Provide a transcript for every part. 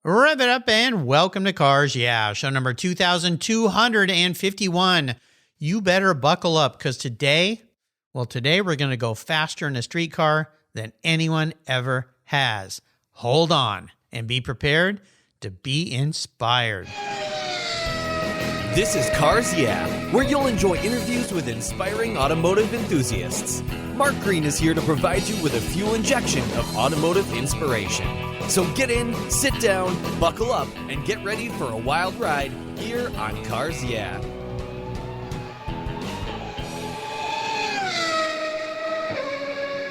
Rev it up and welcome to Cars Yeah, show number 2251. You better buckle up because today we're going to go faster in a streetcar than anyone ever has. Hold on and be prepared to be inspired. This is Cars Yeah, where you'll enjoy interviews with inspiring automotive enthusiasts. Mark Green is here to provide you with a fuel injection of automotive inspiration. So get in, sit down, buckle up, and get ready for a wild ride here on Cars Yeah.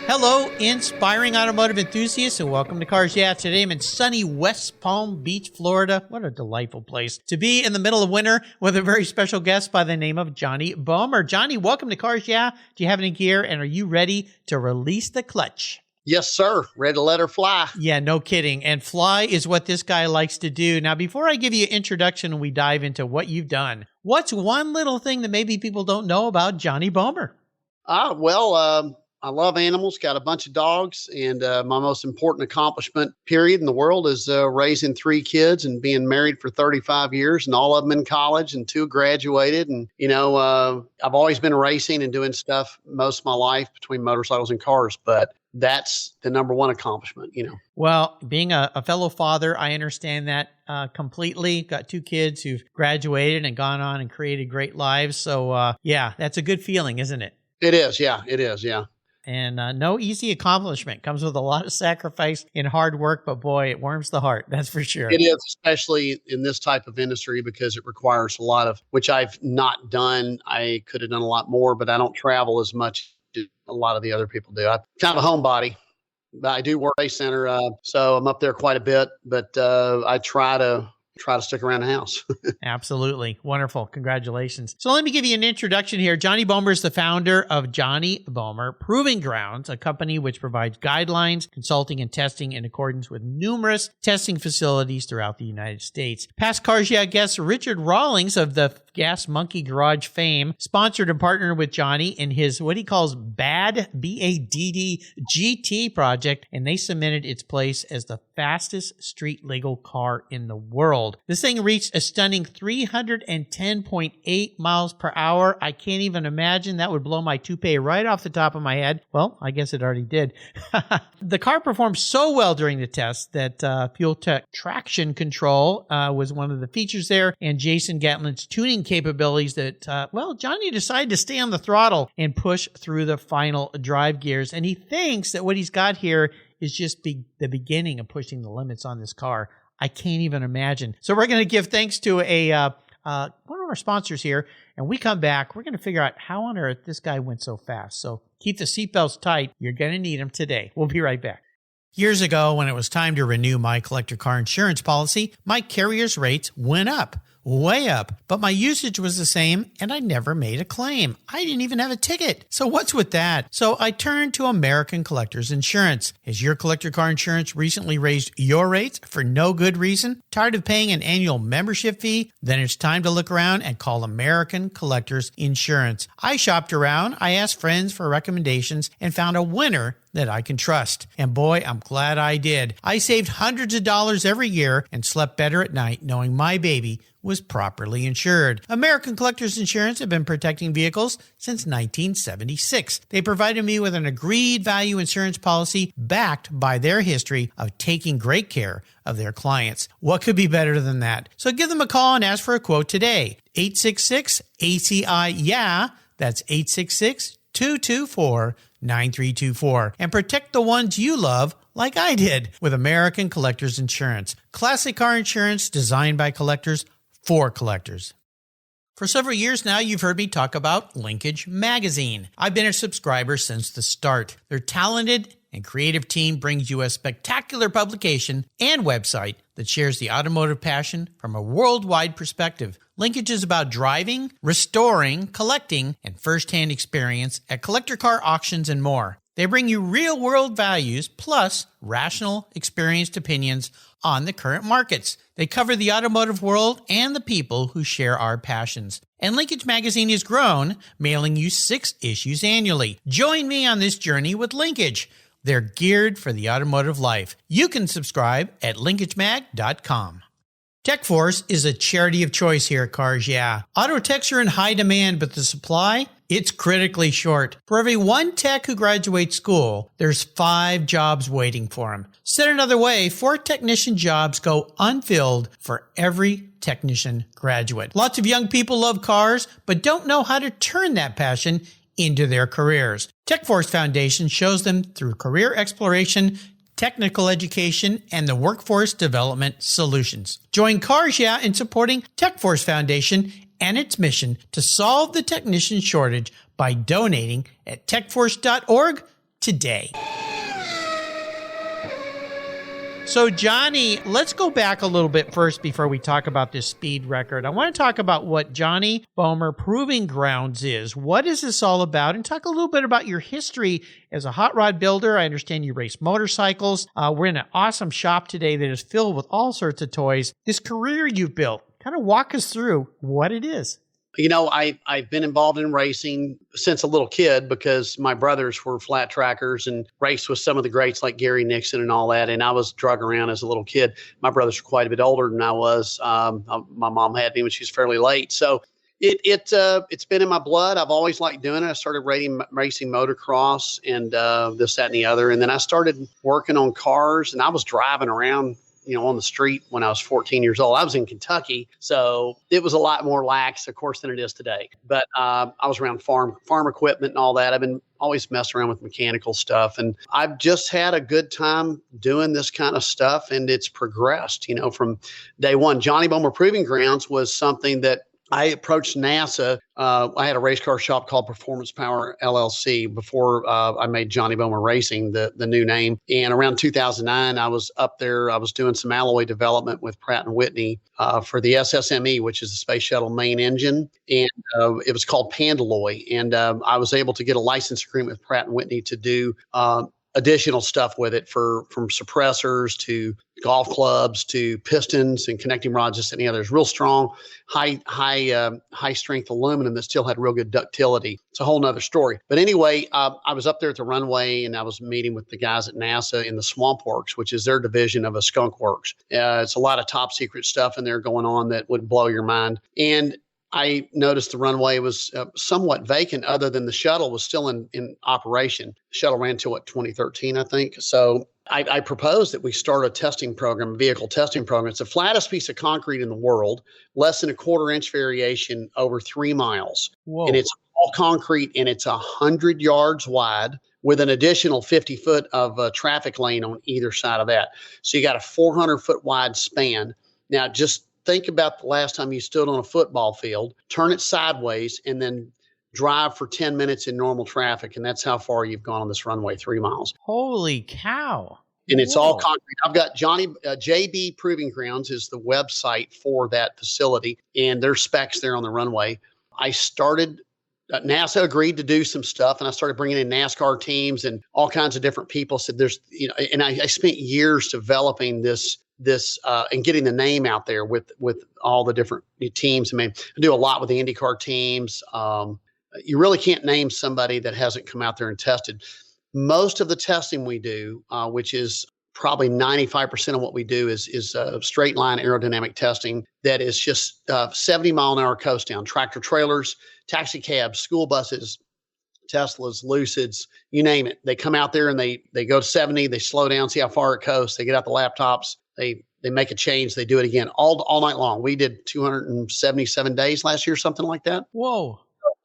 Hello, inspiring automotive enthusiasts, and welcome to Cars Yeah. Today I'm in sunny West Palm Beach, Florida. What a delightful place to be in the middle of winter with a very special guest by the name of Johnny Bohmer. Johnny, welcome to Cars Yeah. Do you have any gear, and are you ready to release the clutch? Yes, sir. Ready to let her fly. Yeah, no kidding. And fly is what this guy likes to do. Now, before I give you an introduction and we dive into what you've done, what's one little thing that maybe people don't know about Johnny Bohmer? I love animals, got a bunch of dogs, and my most important accomplishment, period, in the world is raising 3 kids and being married for 35 years, and all of them in college, and 2 graduated. And, I've always been racing and doing stuff most of my life between motorcycles and cars, but that's the number one accomplishment, Well, being a fellow father, I understand that completely. Got 2 kids who've graduated and gone on and created great lives. So, yeah, that's a good feeling, isn't it? It is, yeah. And no easy accomplishment. Comes with a lot of sacrifice and hard work, but boy, it warms the heart. That's for sure. It is, especially in this type of industry, because it requires a lot of, which I've not done. I could have done a lot more, but I don't travel as much as a lot of the other people do. I'm kind of a homebody. I do work at a center, so I'm up there quite a bit, but I try to stick around the house. Absolutely. Wonderful. Congratulations. So let me give you an introduction here. Johnny Bohmer is the founder of Johnny Bohmer Proving Grounds, a company which provides guidelines, consulting, and testing in accordance with numerous testing facilities throughout the United States. Past Cars Yeah guest Richard Rawlings of the Gas Monkey Garage fame sponsored and partnered with Johnny in his what he calls BADD, B-A-D-D GT project, and they cemented its place as the fastest street legal car in the world. This thing reached a stunning 310.8 miles per hour. I can't even imagine. That would blow my toupee right off the top of my head. Well, I guess it already did. The car performed so well during the test that Fuel Tech traction control was one of the features there, and Jason Gatlin's tuning capabilities that, Johnny decided to stay on the throttle and push through the final drive gears. And he thinks that what he's got here is just the beginning of pushing the limits on this car. I can't even imagine. So we're going to give thanks to one of our sponsors here, and we come back. We're going to figure out how on earth this guy went so fast. So keep the seatbelts tight. You're going to need them today. We'll be right back. Years ago, when it was time to renew my collector car insurance policy, my carrier's rates went up. Way up, but my usage was the same and I never made a claim. I didn't even have a ticket. So what's with that? So I turned to American Collectors Insurance. Has your collector car insurance recently raised your rates for no good reason? Tired of paying an annual membership fee? Then it's time to look around and call American Collectors Insurance. I shopped around, I asked friends for recommendations, and found a winner that I can trust. And boy, I'm glad I did. I saved hundreds of dollars every year and slept better at night knowing my baby was properly insured. American Collectors Insurance have been protecting vehicles since 1976. They provided me with an agreed value insurance policy backed by their history of taking great care of their clients. What could be better than that? So give them a call and ask for a quote today. 866-ACI-YEAH. That's 866-224-9324. And protect the ones you love like I did with American Collectors Insurance. Classic car insurance designed by collectors for collectors. For several years now, you've heard me talk about Linkage Magazine. I've been a subscriber since the start. Their talented and creative team brings you a spectacular publication and website that shares the automotive passion from a worldwide perspective. Linkage is about driving, restoring, collecting, and first-hand experience at collector car auctions and more. They bring you real-world values plus rational, experienced opinions on the current markets. They cover the automotive world and the people who share our passions. And Linkage Magazine has grown, mailing you 6 issues annually. Join me on this journey with Linkage. They're geared for the automotive life. You can subscribe at linkagemag.com. TechForce is a charity of choice here at Cars Yeah. Auto techs are in high demand, but the supply, it's critically short. For every one tech who graduates school, there's 5 jobs waiting for him. Said another way, 4 technician jobs go unfilled for every technician graduate. Lots of young people love cars, but don't know how to turn that passion into their careers. TechForce Foundation shows them through career exploration, technical education, and the workforce development solutions. Join Cars Yeah in supporting TechForce Foundation and its mission to solve the technician shortage by donating at techforce.org today. So, Johnny, let's go back a little bit first before we talk about this speed record. I want to talk about what Johnny Bohmer Proving Grounds is. What is this all about? And talk a little bit about your history as a hot rod builder. I understand you race motorcycles. We're in an awesome shop today that is filled with all sorts of toys. This career you've built, kind of walk us through what it is. You know, I've been involved in racing since a little kid because my brothers were flat trackers and raced with some of the greats like Gary Nixon and all that. And I was drug around as a little kid. My brothers were quite a bit older than I was. My mom had me when she was fairly late. So it's been in my blood. I've always liked doing it. I started racing motocross and this, that, and the other. And then I started working on cars, and I was driving around, you know, on the street when I was 14 years old. I was in Kentucky, so it was a lot more lax, of course, than it is today. But I was around farm equipment and all that. I've been always messing around with mechanical stuff, and I've just had a good time doing this kind of stuff, and it's progressed, you know, from day one. Johnny Bohmer Proving Grounds was something that I approached NASA. I had a race car shop called Performance Power LLC before I made Johnny Bohmer Racing the new name. And around 2009, I was up there. I was doing some alloy development with Pratt & Whitney for the SSME, which is the Space Shuttle main engine. And it was called Pandaloy. And I was able to get a license agreement with Pratt & Whitney to do additional stuff with it from suppressors to golf clubs to pistons and connecting rods, this and the others. Real strong, high strength aluminum that still had real good ductility. It's a whole nother story. But anyway, I was up there at the runway and I was meeting with the guys at NASA in the Swamp Works, which is their division of a Skunk Works. It's a lot of top secret stuff in there going on that would blow your mind. And I noticed the runway was somewhat vacant other than the shuttle was still in operation. The shuttle ran till 2013, I think. So I proposed that we start a testing program, a vehicle testing program. It's the flattest piece of concrete in the world, less than a 1/4 inch variation over 3 miles. Whoa. And it's all concrete and it's 100 yards wide with an additional 50 foot of traffic lane on either side of that. So you got a 400 foot wide span. Now just think about the last time you stood on a football field, turn it sideways, and then drive for 10 minutes in normal traffic. And that's how far you've gone on this runway, 3 miles. Holy cow. And it's Whoa. all concrete. I've got JB Proving Grounds is the website for that facility, and there's specs there on the runway. I started, NASA agreed to do some stuff, and I started bringing in NASCAR teams and all kinds of different people. Said there's, you know, and I spent years developing this and getting the name out there with all the different teams. I mean, I do a lot with the IndyCar teams. You really can't name somebody that hasn't come out there and tested. Most of the testing we do, which is probably 95% of what we do is straight line aerodynamic testing that is just 70 mile an hour coast down, tractor trailers, taxi cabs, school buses, Teslas, Lucids, you name it. They come out there and they go to 70, they slow down, see how far it coasts. They get out the laptops, they make a change, they do it again all night long. We did 277 days last year, something like that. Whoa.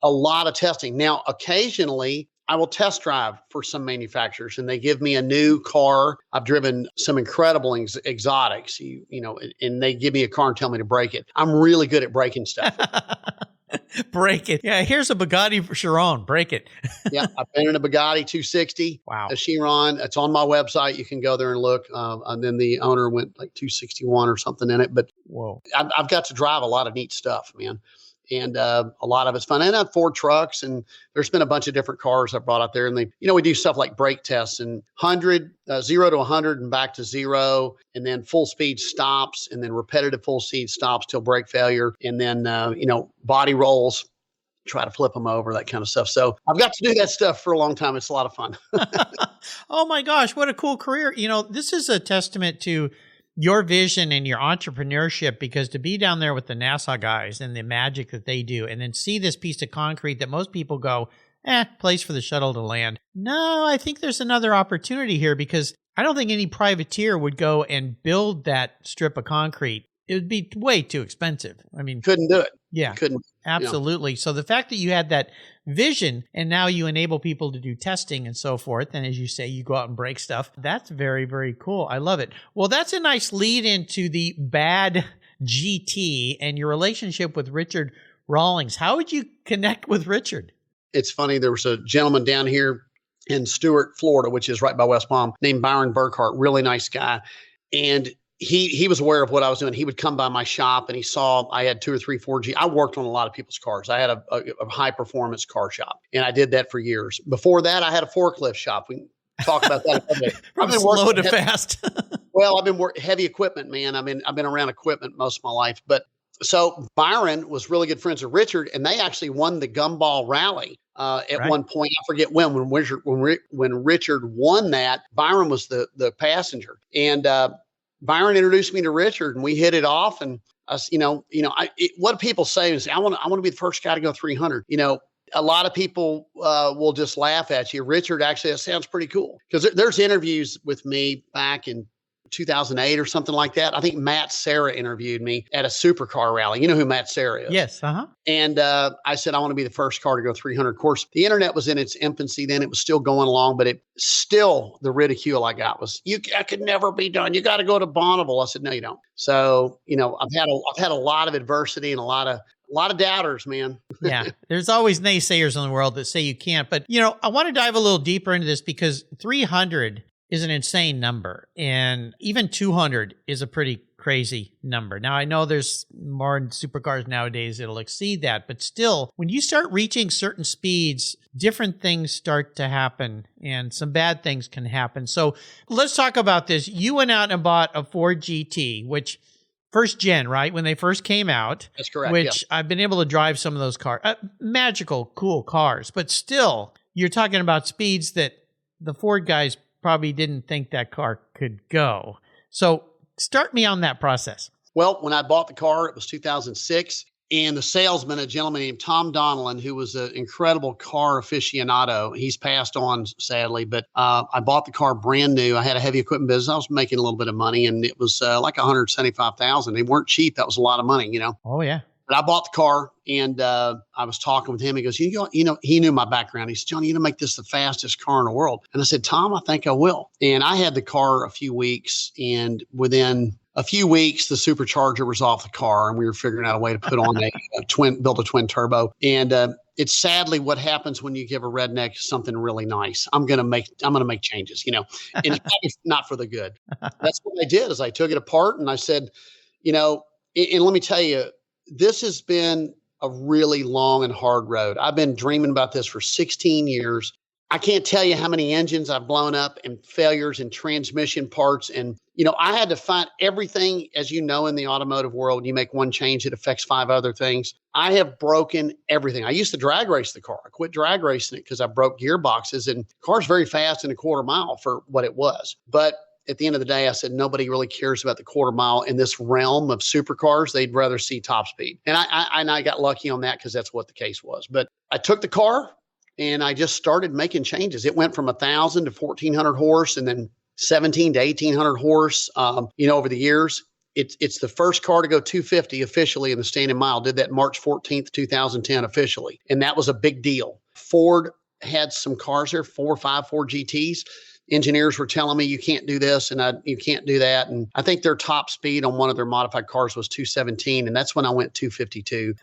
A lot of testing. Now, occasionally I will test drive for some manufacturers and they give me a new car. I've driven some incredible exotics, you know, and they give me a car and tell me to break it. I'm really good at breaking stuff. Break it. Yeah, here's a Bugatti Chiron. Break it. Yeah, I've been in a Bugatti 260. Wow. A Chiron. It's on my website. You can go there and look. And then the owner went like 261 or something in it. But whoa, I've got to drive a lot of neat stuff, man. And a lot of it's fun. And I have Ford trucks, and there's been a bunch of different cars I brought out there. And we do stuff like brake tests and 0 to 100 and back to 0, and then full speed stops, and then repetitive full speed stops till brake failure, and then body rolls, try to flip them over, that kind of stuff. So I've got to do that stuff for a long time. It's a lot of fun. Oh my gosh, what a cool career. This is a testament to your vision and your entrepreneurship, because to be down there with the NASA guys and the magic that they do, and then see this piece of concrete that most people go, place for the shuttle to land. No, I think there's another opportunity here, because I don't think any privateer would go and build that strip of concrete. It would be way too expensive. I mean, couldn't do it. Yeah, couldn't. Absolutely. So the fact that you had that vision and now you enable people to do testing and so forth, and as you say, you go out and break stuff, that's very, very cool. I love it. Well, that's a nice lead into the bad GT and your relationship with Richard Rawlings. How would you connect with Richard? It's funny. There was a gentleman down here in Stuart, Florida, which is right by West Palm, named Byron Burkhart, really nice guy. And he was aware of what I was doing. He would come by my shop and he saw I had 2 or 3 4G. I worked on a lot of people's cars. I had a high performance car shop, and I did that for years. Before that, I had a forklift shop. We can talk about that. From slow to fast. Well, I've been heavy equipment, man. I've been around equipment most of my life. But so Byron was really good friends with Richard, and they actually won the Gumball Rally at one point. I forget when Richard won that. Byron was the passenger, and Byron introduced me to Richard, and we hit it off. And us, what people say is, I want to be the first guy to go 300. A lot of people will just laugh at you. Richard, actually, that sounds pretty cool, because there's interviews with me back in 2008 or something like that. I think Matt Serra interviewed me at a supercar rally. You know who Matt Serra is? Yes. And I said, I want to be the first car to go 300. Of course, the internet was in its infancy then. It was still going along, but the ridicule I got was, I could never be done. You got to go to Bonneville. I said, no, you don't. So, I've had a lot of adversity and a lot of doubters, man. Yeah. There's always naysayers in the world that say you can't. But, I want to dive a little deeper into this, because 300 is an insane number. And even 200 is a pretty crazy number. Now, I know there's more supercars nowadays that'll exceed that, but still, when you start reaching certain speeds, different things start to happen, and some bad things can happen. So let's talk about this. You went out and bought a Ford GT, which first gen, right? When they first came out. That's correct. Which yeah. I've been able to drive some of those cars. Magical, cool cars. But still, you're talking about speeds that the Ford guys probably didn't think that car could go. So start me on that process. Well, when I bought the car, it was 2006. And the salesman, a gentleman named Tom Donnellan, who was an incredible car aficionado. He's passed on, sadly, but I bought the car brand new. I had a heavy equipment business. I was making a little bit of money, and it was like $175,000. They weren't cheap. That was a lot of money, Oh, yeah. But I bought the car, and I was talking with him. He goes, he knew my background. He said, John, you need to make this the fastest car in the world. And I said, Tom, I think I will. And I had the car a few weeks, and within a few weeks, the supercharger was off the car, and we were figuring out a way to put on build a twin turbo. And it's sadly what happens when you give a redneck something really nice. I'm gonna make changes, and it's not for the good. That's what I did. Is I took it apart, and I said, and let me tell you, this has been a really long and hard road. I've been dreaming about this for 16 years. I can't tell you how many engines I've blown up, and failures and transmission parts. And, I had to find everything, as you know, in the automotive world. You make one change, it affects 5 other things. I have broken everything. I used to drag race the car. I quit drag racing it because I broke gearboxes, and the car's very fast in a quarter mile for what it was. But at the end of the day, I said, nobody really cares about the quarter mile in this realm of supercars. They'd rather see top speed. And I got lucky on that, because that's what the case was. But I took the car and I just started making changes. It went from 1,000 to 1,400 horse, and then 17 to 1,800 horse, over the years. It's the first car to go 250 officially in the standing mile. Did that March 14th, 2010 officially. And that was a big deal. Ford had some cars there, 4 or 5 Ford GTs. Engineers were telling me, you can't do this and you can't do that. And I think their top speed on one of their modified cars was 217. And that's when I went 252.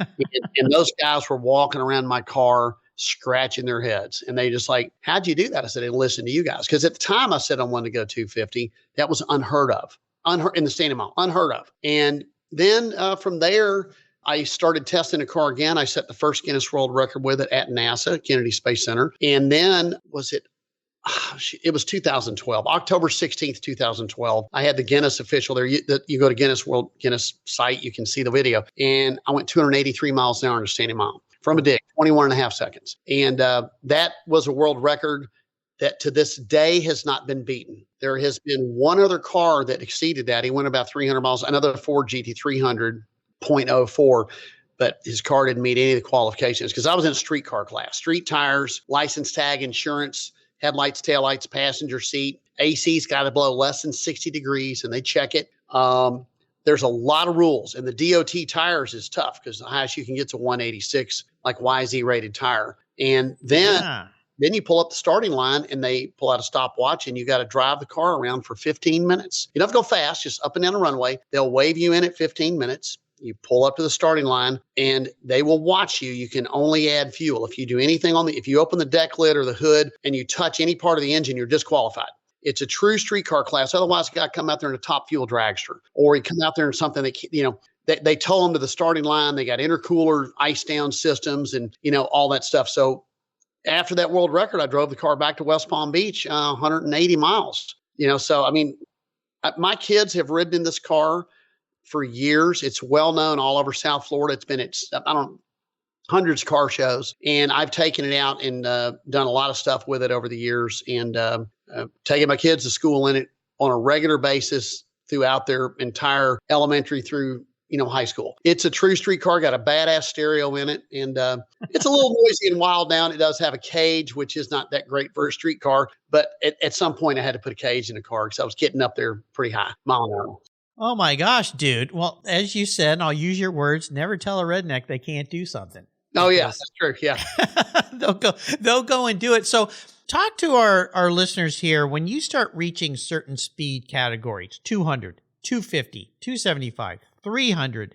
and those guys were walking around my car scratching their heads. And they just like, how'd you do that? I said, I listened to you guys. Because at the time I said I wanted to go 250. That was unheard of. In the standing mile, unheard of. And then from there, I started testing a car again. I set the first Guinness World Record with it at NASA, Kennedy Space Center. And then it was 2012, October 16th, 2012. I had the Guinness official there. You go to Guinness site, you can see the video. And I went 283 miles an hour in a standing mile. from a dig, 21 and a half seconds. And that was a world record that to this day has not been beaten. There has been one other car that exceeded that. He went about 300 miles, another Ford GT300 0.04, but his car didn't meet any of the qualifications because I was in a street car class. Street tires, license tag, insurance, headlights, taillights, passenger seat. AC's got to blow less than 60 degrees, and they check it. There's a lot of rules, and the DOT tires is tough because the highest you can get to 186, like YZ rated tire. And then you pull up the starting line and they pull out a stopwatch and you got to drive the car around for 15 minutes. You don't have to go fast, just up and down the runway. They'll wave you in at 15 minutes. You pull up to the starting line and they will watch you. You can only add fuel. If you do anything if you open the deck lid or the hood and you touch any part of the engine, you're disqualified. It's a true street car class. Otherwise, the guy come out there in a top fuel dragster, or he come out there in something that, they tow him to the starting line. They got intercooler, ice down systems and, all that stuff. So after that world record, I drove the car back to West Palm Beach, 180 miles, so, I mean, my kids have ridden in this car for years. It's well known all over South Florida. It's been hundreds of car shows, and I've taken it out and done a lot of stuff with it over the years, and taking my kids to school in it on a regular basis throughout their entire elementary through high school. It's a true street car, got a badass stereo in it, and it's a little noisy and wild down. It does have a cage, which is not that great for a street car, but at some point I had to put a cage in the car because I was getting up there pretty high, mile an hour. Oh my gosh, dude. Well, as you said, and I'll use your words, never tell a redneck they can't do something. Oh yeah, that's true. Yeah. They'll go and do it. So talk to our listeners here. When you start reaching certain speed categories, 200, 250, 275, 300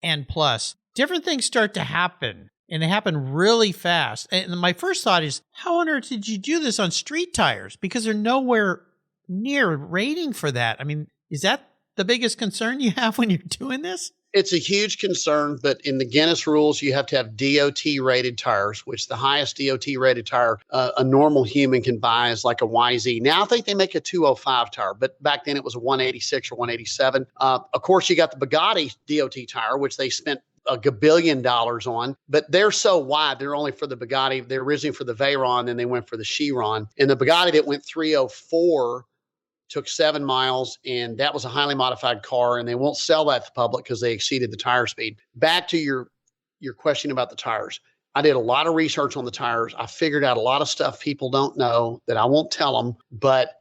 and plus, different things start to happen, and they happen really fast. And my first thought is, how on earth did you do this on street tires? Because they're nowhere near rating for that. I mean, is that the biggest concern you have when you're doing this? It's a huge concern, but in the Guinness rules, you have to have DOT rated tires, which the highest DOT rated tire a normal human can buy is like a YZ. Now I think they make a 205 tire, but back then it was a 186 or 187. Of course, you got the Bugatti DOT tire, which they spent a gabillion dollars on, but they're so wide. They're only for the Bugatti. They're originally for the Veyron, then they went for the Chiron. And the Bugatti that went 304 took 7 miles, and that was a highly modified car, and they won't sell that to the public because they exceeded the tire speed. Back to your question about the tires. I did a lot of research on the tires. I figured out a lot of stuff people don't know that I won't tell them, but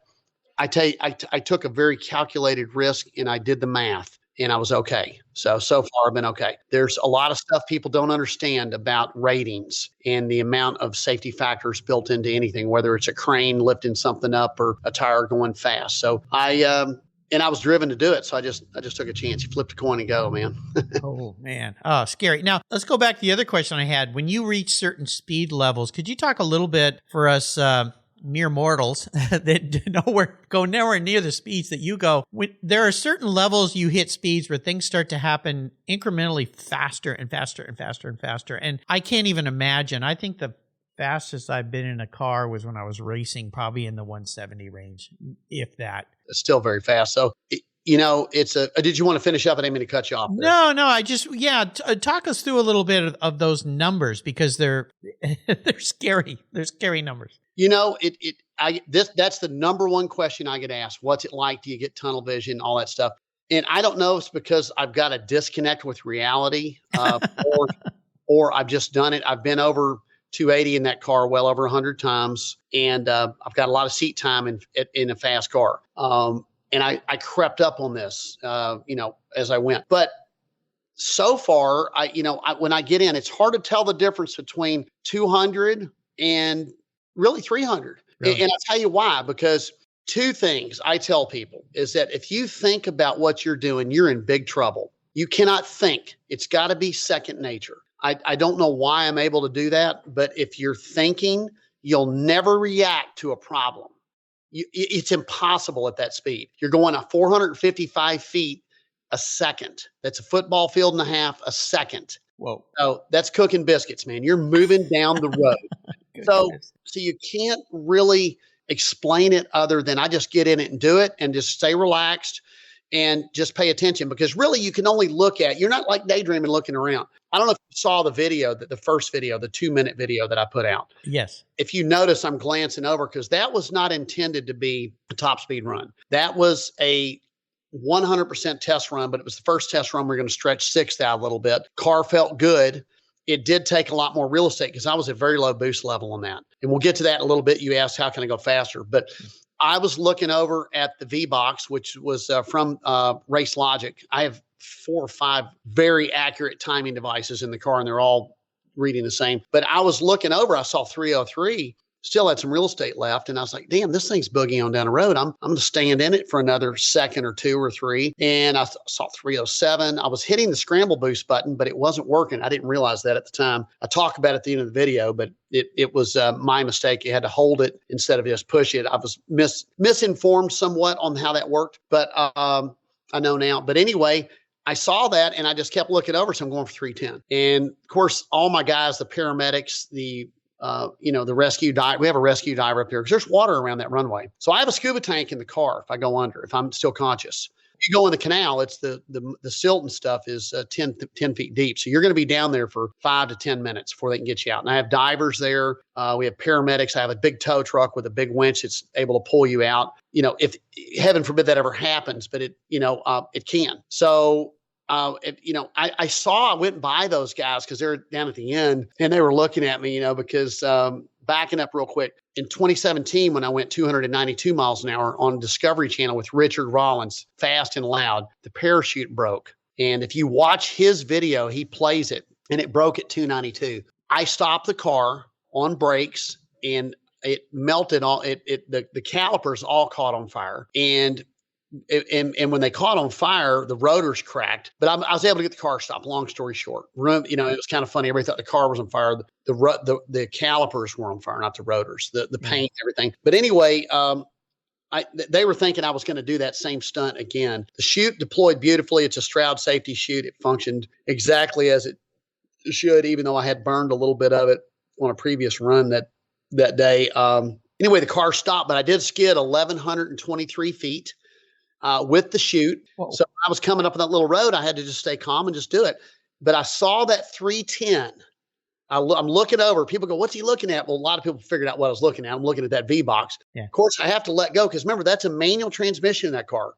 I took a very calculated risk, and I did the math, and I was okay. So far I've been okay. There's a lot of stuff people don't understand about ratings and the amount of safety factors built into anything, whether it's a crane lifting something up or a tire going fast. So I was driven to do it. So I just took a chance. You flip the coin and go, man. Oh, man. Oh, scary. Now, let's go back to the other question I had. When you reach certain speed levels, could you talk a little bit for us mere mortals that go nowhere near the speeds that you go? There are certain levels you hit speeds where things start to happen incrementally faster and faster and faster and faster. And I can't even imagine. I think the fastest I've been in a car was when I was racing, probably in the 170 range, if that. It's still very fast. So, did you want to finish up? I didn't mean to cut you off there. No, talk us through a little bit of those numbers, because they're scary. They're scary numbers. That's the number one question I get asked. What's it like? Do you get tunnel vision? All that stuff. And I don't know if it's because I've got a disconnect with reality, or I've just done it. I've been over 280 in that car well over 100 times, and I've got a lot of seat time in a fast car. And I crept up on this, as I went. But so far, when I get in, it's hard to tell the difference between 200 and really 300. Really? And I'll tell you why, because two things I tell people is that if you think about what you're doing, you're in big trouble. You cannot think. It's got to be second nature. I don't know why I'm able to do that, but if you're thinking, you'll never react to a problem. It's impossible at that speed. You're going at 455 feet a second. That's a football field and a half a second. Whoa. So that's cooking biscuits, man. You're moving down the road. So you can't really explain it other than I just get in it and do it and just stay relaxed. and just pay attention, because really you can only look at, you're not like daydreaming looking around. I don't know if you saw the video, the first video, the 2-minute video that I put out. Yes. If you notice, I'm glancing over because that was not intended to be a top speed run. That was a 100% test run, but it was the first test run. We're going to stretch sixth out a little bit. Car felt good. It did take a lot more real estate because I was at very low boost level on that. And we'll get to that in a little bit. You asked, how can I go faster? But I was looking over at the V-Box, which was from Race Logic. I have 4 or 5 very accurate timing devices in the car, and they're all reading the same. But I was looking over, I saw 303, still had some real estate left. And I was like, damn, this thing's boogieing on down the road. I'm going to stand in it for another second or 2 or 3. And I saw 307. I was hitting the scramble boost button, but it wasn't working. I didn't realize that at the time. I talk about it at the end of the video, but it was my mistake. You had to hold it instead of just push it. I was misinformed somewhat on how that worked, but I know now. But anyway, I saw that and I just kept looking over. So I'm going for 310. And of course, all my guys, the paramedics, the rescue dive, we have a rescue diver up here because there's water around that runway. So I have a scuba tank in the car if I go under, if I'm still conscious. If you go in the canal, it's the silt and stuff is 10 feet deep. So you're going to be down there for 5 to 10 minutes before they can get you out. And I have divers there. We have paramedics. I have a big tow truck with a big winch that's able to pull you out. If heaven forbid that ever happens, but it can. So I went by those guys because they're down at the end and they were looking at me, because backing up real quick, in 2017, when I went 292 miles an hour on Discovery Channel with Richard Rollins, Fast and Loud, the parachute broke. And if you watch his video, he plays it and it broke at 292. I stopped the car on brakes and it melted the calipers all caught on fire. And when they caught on fire, the rotors cracked, but I was able to get the car stopped. Long story short, it was kind of funny. Everybody thought the car was on fire. The calipers were on fire, not the rotors, the paint, everything. But anyway, they were thinking I was going to do that same stunt again. The chute deployed beautifully. It's a Stroud safety chute. It functioned exactly as it should, even though I had burned a little bit of it on a previous run that day. Anyway, the car stopped, but I did skid 1,123 feet. With the chute. Whoa. So I was coming up on that little road. I had to just stay calm and just do it. But I saw that 310. I'm looking over. People go, what's he looking at? Well, a lot of people figured out what I was looking at. I'm looking at that V-Box. Yeah. Of course, I have to let go because remember, that's a manual transmission in that car.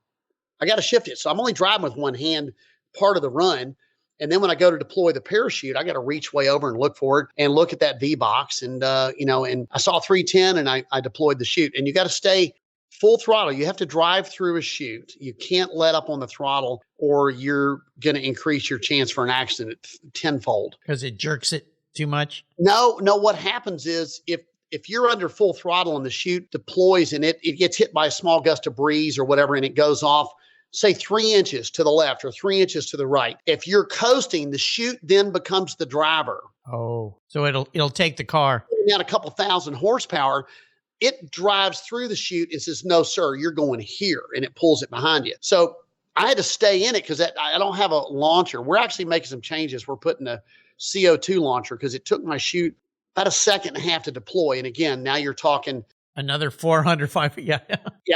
I got to shift it. So I'm only driving with one hand part of the run. And then when I go to deploy the parachute, I got to reach way over and look for it and look at that V-Box. And, and I saw 310 and I deployed the chute. And you got to stay full throttle. You have to drive through a chute. You can't let up on the throttle or you're going to increase your chance for an accident tenfold. Because it jerks it too much? No. What happens is if you're under full throttle and the chute deploys and it gets hit by a small gust of breeze or whatever and it goes off, say 3 inches to the left or 3 inches to the right. If you're coasting, the chute then becomes the driver. Oh, so it'll take the car. Down a couple thousand horsepower. It drives through the chute and says, no, sir, you're going here. And it pulls it behind you. So I had to stay in it because I don't have a launcher. We're actually making some changes. We're putting a CO2 launcher because it took my chute about a second and a half to deploy. And again, now you're talking another 400, 500. Yeah.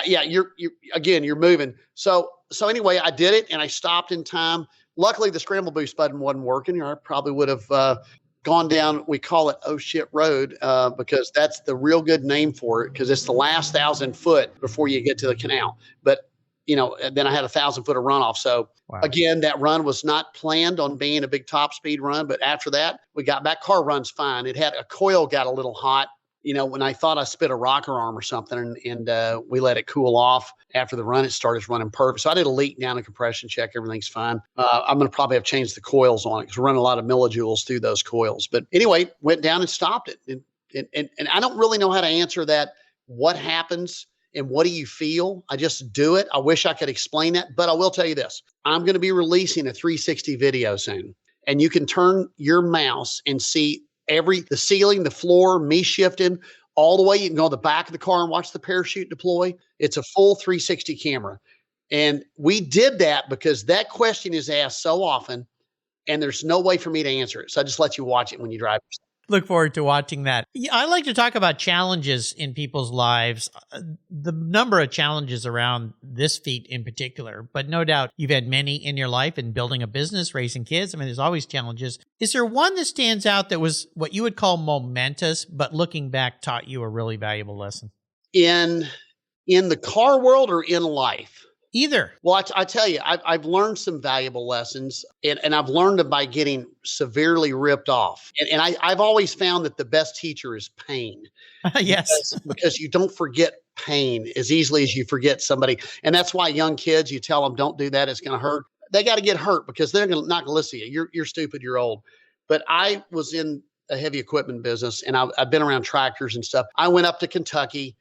Yeah. You're moving. So anyway, I did it and I stopped in time. Luckily, the scramble boost button wasn't working, or I probably would have gone down, we call it Oh Shit Road, because that's the real good name for it, because it's the last 1,000 foot before you get to the canal. But, then I had 1,000 foot of runoff. So Again, that run was not planned on being a big top speed run. But after that, we got back. Car runs fine. It had a coil got a little hot. When I thought I spit a rocker arm or something and we let it cool off after the run, it started running perfect. So I did a leak down and compression check. Everything's fine. I'm going to probably have changed the coils on it because we're running a lot of millijoules through those coils. But anyway, went down and stopped it. And I don't really know how to answer that. What happens and what do you feel? I just do it. I wish I could explain that, but I will tell you this. I'm going to be releasing a 360 video soon. And you can turn your mouse and see the ceiling, the floor, me shifting all the way. You can go to the back of the car and watch the parachute deploy. It's a full 360 camera. And we did that because that question is asked so often and there's no way for me to answer it. So I just let you watch it when you drive. Look forward to watching that. Yeah, I like to talk about challenges in people's lives, the number of challenges around this feat in particular, but no doubt you've had many in your life in building a business, raising kids. I mean, there's always challenges. Is there one that stands out that was what you would call momentous, but looking back taught you a really valuable lesson? In the car world or in life? Either. Well, I tell you, I've learned some valuable lessons, and I've learned them by getting severely ripped off. And I've always found that the best teacher is pain. Yes. Because you don't forget pain as easily as you forget somebody. And that's why young kids, you tell them, don't do that. It's going to hurt. They got to get hurt because they're not going to listen to you. You're stupid. You're old. But I was in a heavy equipment business, and I've been around tractors and stuff. I went up to Kentucky.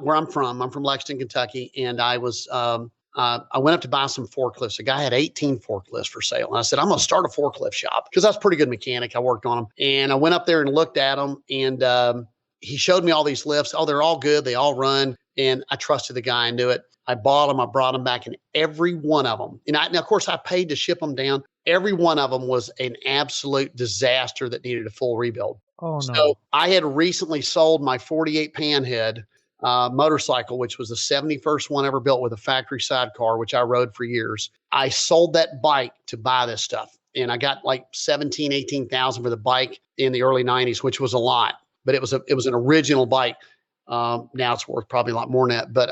Where I'm from Lexington, Kentucky. And I was, I went up to buy some forklifts. A guy had 18 forklifts for sale. And I said, I'm going to start a forklift shop because I was a pretty good mechanic. I worked on them. And I went up there and looked at them. And he showed me all these lifts. Oh, they're all good. They all run. And I trusted the guy and knew it. I bought them. I brought them back, and every one of them. And now, of course, I paid to ship them down. Every one of them was an absolute disaster that needed a full rebuild. Oh, no. So I had recently sold my 48 Panhead motorcycle, which was the 71st one ever built with a factory sidecar, which I rode for years. I sold that bike to buy this stuff. And I got like 17, 18,000 for the bike in the early 90s, which was a lot, but it was an original bike. Now it's worth probably a lot more than that. But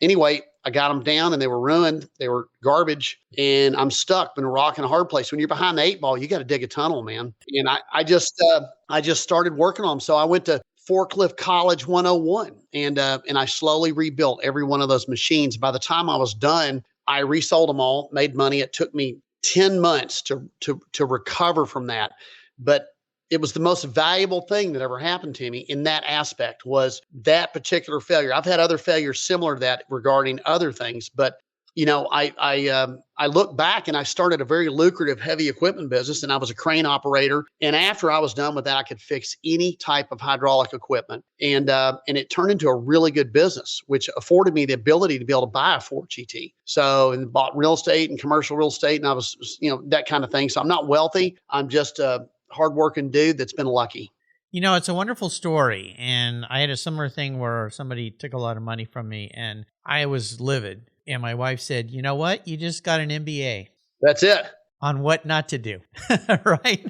anyway, I got them down and they were ruined. They were garbage, and I'm stuck in a rock and a hard place. When you're behind the 8 ball, you got to dig a tunnel, man. And I just started working on them. So I went to Forklift College 101, and I slowly rebuilt every one of those machines. By the time I was done, I resold them all, made money. It took me 10 months to recover from that. But it was the most valuable thing that ever happened to me in that aspect, was that particular failure. I've had other failures similar to that regarding other things, but you know, I look back and I started a very lucrative heavy equipment business, and I was a crane operator. And after I was done with that, I could fix any type of hydraulic equipment. And it turned into a really good business, which afforded me the ability to be able to buy a Ford GT. So, and bought real estate and commercial real estate. And I was, you know, that kind of thing. So I'm not wealthy. I'm just a hardworking dude that's been lucky. You know, it's a wonderful story. And I had a similar thing where somebody took a lot of money from me and I was livid. And my wife said, you know what? You just got an MBA. That's it. On what not to do. Right?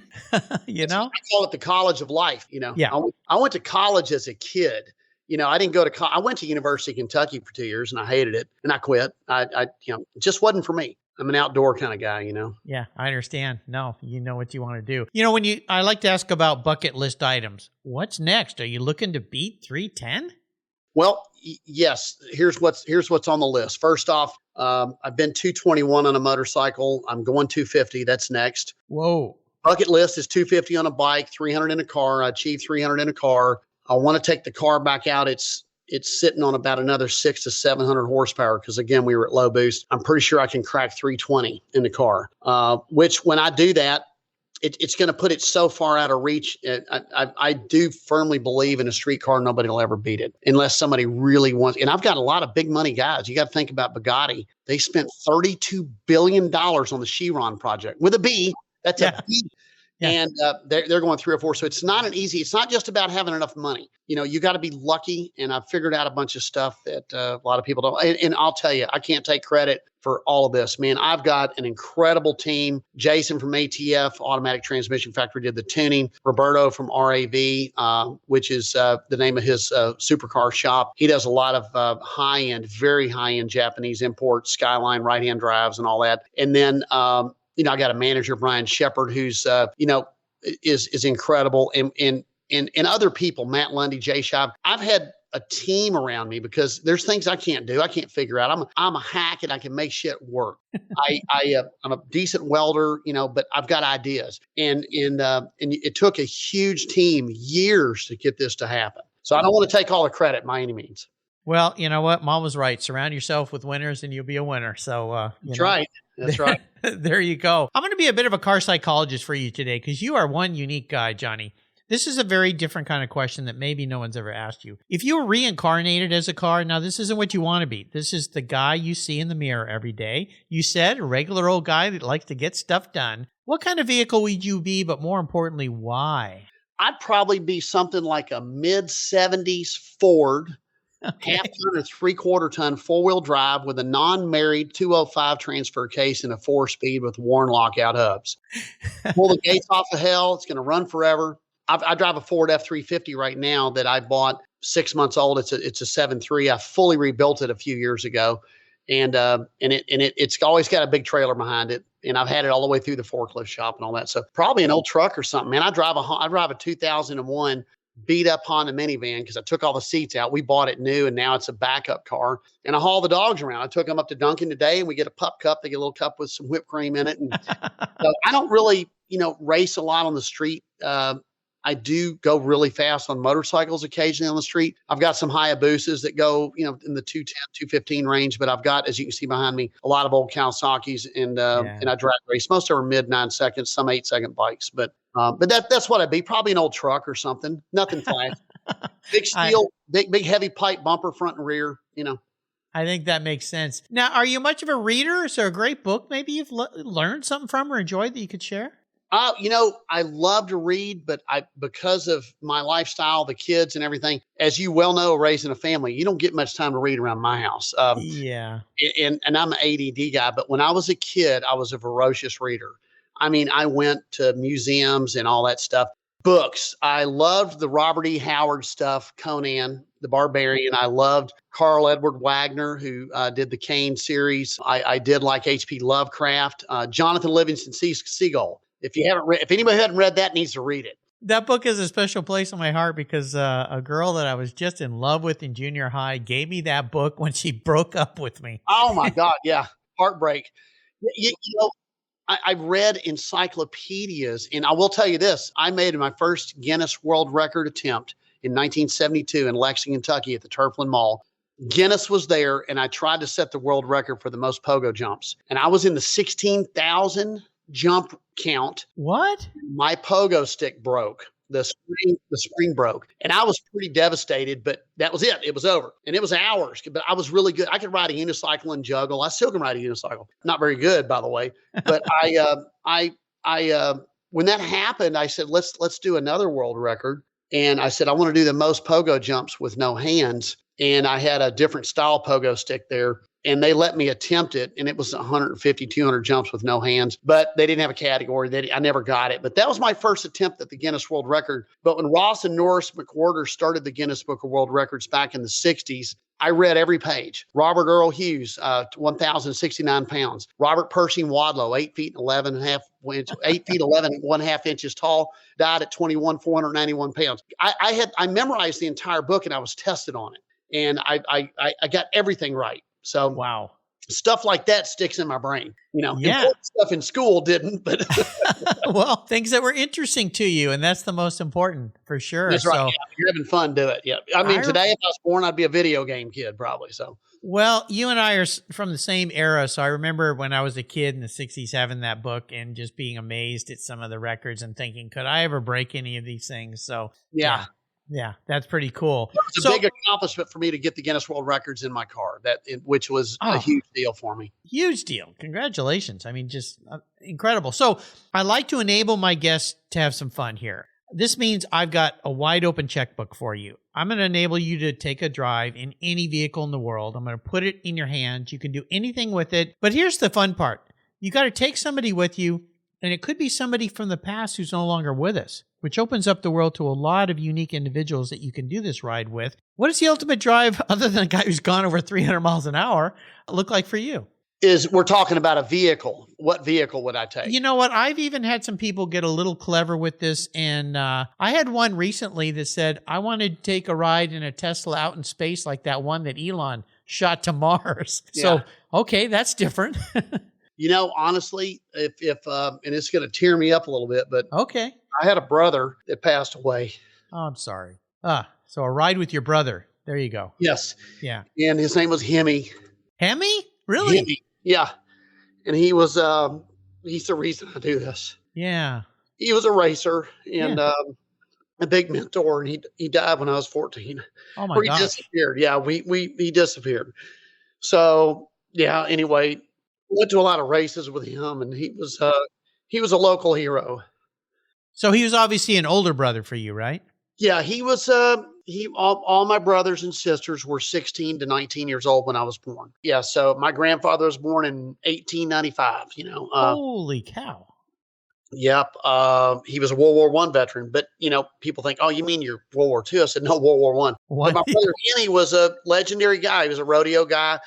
You know? I call it the college of life. You know, yeah. I went to college as a kid. You know, I didn't go to college. I went to University of Kentucky for 2 years and I hated it and I quit. I you know, it just wasn't for me. I'm an outdoor kind of guy, you know? Yeah, I understand. No, you know what you want to do. You know, I like to ask about bucket list items. What's next? Are you looking to beat 310? Well, yes. Here's what's on the list. First off, I've been 221 on a motorcycle. I'm going 250. That's next. Whoa. Bucket list is 250 on a bike, 300 in a car. I achieved 300 in a car. I want to take the car back out. It's sitting on about another 600 to 700 horsepower because, again, we were at low boost. I'm pretty sure I can crack 320 in the car, which when I do that, it's going to put it so far out of reach. I do firmly believe in a street car, nobody will ever beat it unless somebody really wants. And I've got a lot of big money guys. You got to think about Bugatti. They spent $32 billion on the Chiron project with a B. That's a B. Yeah. And they're going 3 or 4. So it's not just about having enough money. You know, you got to be lucky. And I've figured out a bunch of stuff that a lot of people don't. And I'll tell you, I can't take credit for all of this. Man, I've got an incredible team. Jason from ATF, Automatic Transmission Factory, did the tuning. Roberto from RAV, which is the name of his supercar shop. He does a lot of very high-end Japanese imports, Skyline right-hand drives and all that. And then, you know, I got a manager, Brian Shepard, who's, you know, is incredible. And other people, Matt Lundy, Jay Shive. I've had a team around me because there's things I can't do. I can't figure out. I'm a hack and I can make shit work. I'm a decent welder, you know, but I've got ideas. And it took a huge team years to get this to happen. So I don't want to take all the credit by any means. Well, you know what? Mom was right. Surround yourself with winners and you'll be a winner. So, That's right. That's right. There you go. I'm going to be a bit of a car psychologist for you today because you are one unique guy, Johnny. This is a very different kind of question that maybe no one's ever asked you. If you were reincarnated as a car, now this isn't what you want to be. This is the guy you see in the mirror every day. You said a regular old guy that likes to get stuff done. What kind of vehicle would you be, but more importantly, why? I'd probably be something like a mid 70s Ford, half Okay. ton or 3/4 ton four-wheel drive with a non-married 205 transfer case and a 4-speed with worn lockout hubs. Pull the gates off of hell. It's going to run forever. I drive a Ford F-350 right now that I bought 6 months old. It's a 7.3. I fully rebuilt it a few years ago, it's always got a big trailer behind it. And I've had it all the way through the forklift shop and all that. So probably an old truck or something. Man, I drive a 2001 beat up Honda minivan because I took all the seats out. We bought it new and now it's a backup car. And I haul the dogs around. I took them up to Dunkin' today and we get a pup cup. They get a little cup with some whipped cream in it. And so I don't really, race a lot on the street. I do go really fast on motorcycles occasionally on the street. I've got some Hayabusas that go, in the 210, 215 range, but I've got, as you can see behind me, a lot of old Kawasaki's and I drag race. Most of them are mid 9 seconds, some 8-second bikes, but that's what I'd be. Probably an old truck or something. Nothing fast. Big steel, big heavy pipe bumper front and rear. I think that makes sense. Now, are you much of a reader? Is there a great book maybe you've learned something from or enjoyed that you could share? I love to read, but because of my lifestyle, the kids and everything, as you well know, raising a family, you don't get much time to read around my house. Yeah. And I'm an ADD guy, but when I was a kid, I was a voracious reader. I mean, I went to museums and all that stuff. Books. I loved the Robert E. Howard stuff, Conan the Barbarian. I loved Carl Edward Wagner, who did the Kane series. I did like H.P. Lovecraft, Jonathan Livingston Seagull. If anybody hadn't read that, needs to read it. That book is a special place in my heart because a girl that I was just in love with in junior high gave me that book when she broke up with me. Oh my God. Yeah. Heartbreak. I've read encyclopedias, and I will tell you this. I made my first Guinness World Record attempt in 1972 in Lexington, Kentucky at the Turfland Mall. Guinness was there, and I tried to set the world record for the most pogo jumps. And I was in the 16,000 jump count. What? My pogo stick broke. The spring broke. And I was pretty devastated, but that was it. It was over. And it was hours, but I was really good. I could ride a unicycle and juggle. I still can ride a unicycle. Not very good, by the way. But when that happened, I said, let's do another world record. And I said, I want to do the most pogo jumps with no hands. And I had a different style pogo stick there. And they let me attempt it. And it was 150, 200 jumps with no hands. But they didn't have a category. I never got it. But that was my first attempt at the Guinness World Record. But when Ross and Norris McWhorter started the Guinness Book of World Records back in the 60s, I read every page. Robert Earl Hughes, 1,069 pounds. Robert Pershing Wadlow, 8 feet 11 and a half 8 feet 11 and 1/2 inches tall, died at 21, 491 pounds. I memorized the entire book and I was tested on it. And I got everything right. So wow, stuff like that sticks in my brain. Yeah. Important stuff in school didn't, but well, things that were interesting to you, and that's the most important for sure. That's right. Yeah. You're having fun, do it. Yeah. I mean, today if I was born, I'd be a video game kid probably. So. Well, you and I are from the same era, so I remember when I was a kid in the 60s having that book and just being amazed at some of the records and thinking, could I ever break any of these things? So yeah, that's pretty cool. It was a big accomplishment for me to get the Guinness World Records in my car, which was a huge deal for me. Huge deal. Congratulations. I mean, just incredible. So I like to enable my guests to have some fun here. This means I've got a wide open checkbook for you. I'm going to enable you to take a drive in any vehicle in the world. I'm going to put it in your hands. You can do anything with it. But here's the fun part. You got to take somebody with you, and it could be somebody from the past who's no longer with us, which opens up the world to a lot of unique individuals that you can do this ride with. What does the ultimate drive, other than a guy who's gone over 300 miles an hour, look like for you? We're talking about a vehicle. What vehicle would I take? You know what? I've even had some people get a little clever with this. And I had one recently that said, I wanted to take a ride in a Tesla out in space like that one that Elon shot to Mars. Yeah. So, okay, that's different. Honestly, if and it's going to tear me up a little bit, but okay. I had a brother that passed away. Oh, I'm sorry. So a ride with your brother. There you go. Yes. Yeah. And his name was Hemi. Hemi? Really? Hemi. Yeah. And he was, he's the reason I do this. Yeah. He was a racer and a big mentor, and he died when I was 14. Oh my gosh. He disappeared. Yeah. He disappeared. So yeah, anyway, went to a lot of races with him, and he was a local hero. So he was obviously an older brother for you, right? Yeah, he was. All my brothers and sisters were 16 to 19 years old when I was born. Yeah, so my grandfather was born in 1895. Holy cow. Yep. He was a World War One veteran, but people think, oh, you mean you're World War II? I said, no, World War One. But What? my brother Kenny was a legendary guy. He was a rodeo guy,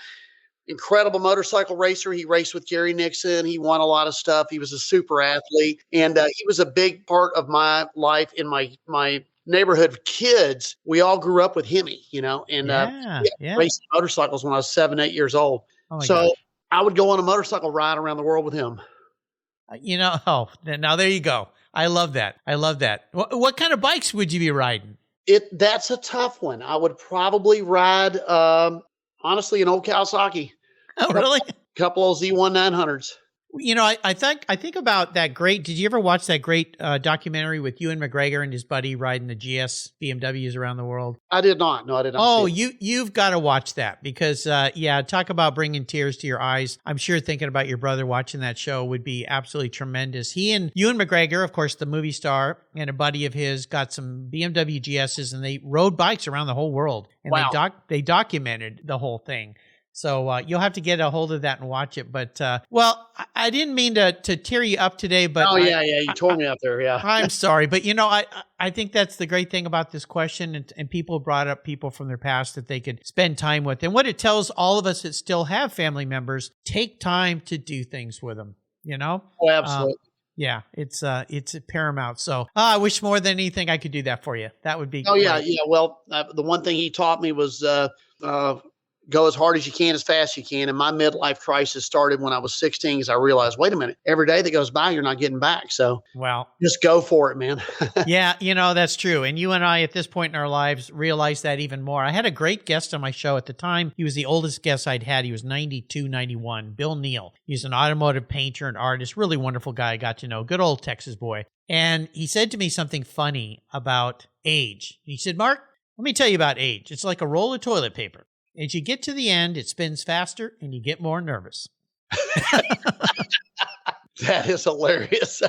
incredible motorcycle racer. He raced with Gary Nixon. He won a lot of stuff. He was a super athlete, and he was a big part of my life in my neighborhood of kids. We all grew up with him, and Yeah. racing motorcycles when I was 7, 8 years old. Oh my So gosh. I would go on a motorcycle ride around the world with him. Now there you go. I love that. What kind of bikes would you be riding? That's a tough one. I would probably ride, honestly, an old Kawasaki. Oh, really? Couple of Z1 900s. I think about that great. Did you ever watch that great documentary with Ewan McGregor and his buddy riding the GS BMWs around the world? I did not. No, I did not. Oh, see it. you've got to watch that because talk about bringing tears to your eyes. I'm sure thinking about your brother watching that show would be absolutely tremendous. He and Ewan McGregor, of course, the movie star, and a buddy of his got some BMW GSs, and they rode bikes around the whole world. And Wow. they documented the whole thing. So you'll have to get a hold of that and watch it. But, I didn't mean to tear you up today, but You tore me up there. Yeah. I'm sorry. But, I think that's the great thing about this question. And people brought up people from their past that they could spend time with. And what it tells all of us that still have family members, take time to do things with them, Oh, absolutely. Yeah, it's paramount. So I wish more than anything I could do that for you. That would be Oh, yeah. great. Yeah. Well, the one thing he taught me was go as hard as you can, as fast as you can. And my midlife crisis started when I was 16 because I realized, wait a minute, every day that goes by, you're not getting back. So Well, just go for it, man. yeah, that's true. And you and I, at this point in our lives, realize that even more. I had a great guest on my show at the time. He was the oldest guest I'd had. He was 92, 91, Bill Neal. He's an automotive painter and artist, really wonderful guy I got to know, good old Texas boy. And he said to me something funny about age. He said, Mark, let me tell you about age. It's like a roll of toilet paper. As you get to the end, it spins faster and you get more nervous. That is hilarious.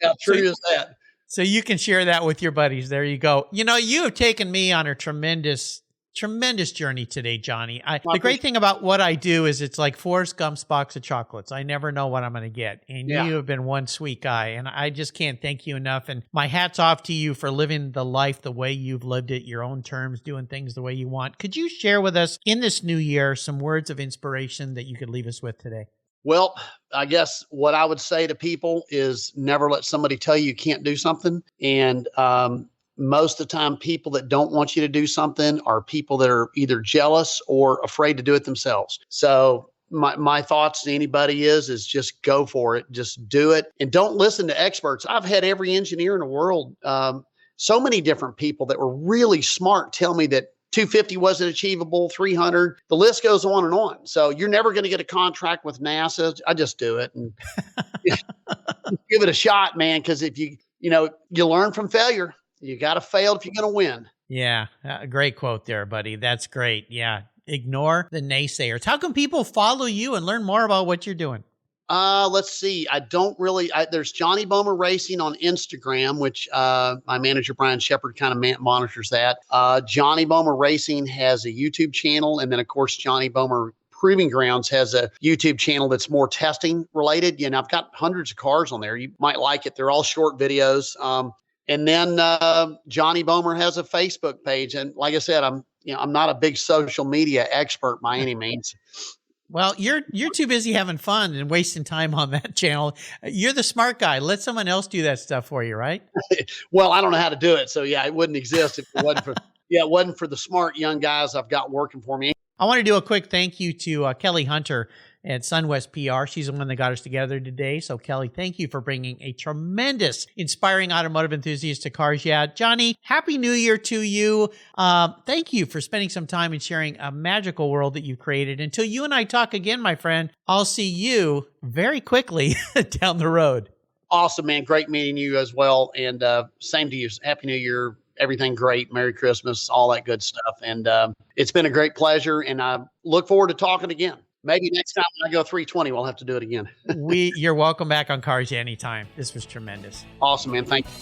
How true is that? So you can share that with your buddies. There you go. You have taken me on a tremendous journey today, Johnny. The great thing about what I do is it's like Forrest Gump's box of chocolates. I never know what I'm going to get. And you have been one sweet guy. And I just can't thank you enough. And my hat's off to you for living the life the way you've lived it, your own terms, doing things the way you want. Could you share with us in this new year some words of inspiration that you could leave us with today? Well, I guess what I would say to people is never let somebody tell you can't do something. And most of the time, people that don't want you to do something are people that are either jealous or afraid to do it themselves. So my thoughts to anybody is just go for it. Just do it. And don't listen to experts. I've had every engineer in the world, so many different people that were really smart tell me that 250 wasn't achievable, 300. The list goes on and on. So you're never going to get a contract with NASA. I just do it and give it a shot, man. Because if you learn from failure. You got to fail if you're going to win. Yeah, a great quote there, buddy. That's great. Yeah, ignore the naysayers. How can people follow you and learn more about what you're doing? Let's see. There's Johnny Bohmer Racing on Instagram, which my manager, Brian Shepard, kind of monitors that. Johnny Bohmer Racing has a YouTube channel. And then, of course, Johnny Bohmer Proving Grounds has a YouTube channel that's more testing related. I've got hundreds of cars on there. You might like it. They're all short videos. And then Johnny Bohmer has a Facebook page. And like I said, I'm not a big social media expert by any means. Well, you're too busy having fun and wasting time on that channel. You're the smart guy. Let someone else do that stuff for you, right? Well, I don't know how to do it. So, it wouldn't exist if it wasn't for the smart young guys I've got working for me. I want to do a quick thank you to Kelly Hunter at SunWest PR. She's the one that got us together today. So, Kelly, thank you for bringing a tremendous, inspiring automotive enthusiast to cars. Yeah, Johnny, Happy New Year to you. Thank you for spending some time and sharing a magical world that you created. Until you and I talk again, my friend, I'll see you very quickly down the road. Awesome, man. Great meeting you as well. And same to you. Happy New Year. Everything great. Merry Christmas, all that good stuff. And it's been a great pleasure. And I look forward to talking again. Maybe next time when I go 320, we'll have to do it again. You're welcome back on Cars Yeah anytime. This was tremendous. Awesome, man. Thank you.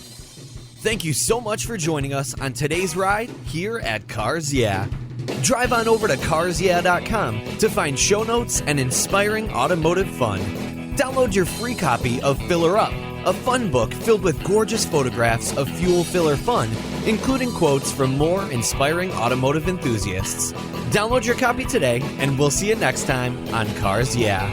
Thank you so much for joining us on today's ride here at Cars Yeah. Drive on over to carsyeah.com to find show notes and inspiring automotive fun. Download your free copy of Filler Up, a fun book filled with gorgeous photographs of fuel filler fun, including quotes from more inspiring automotive enthusiasts. Download your copy today, and we'll see you next time on Cars Yeah.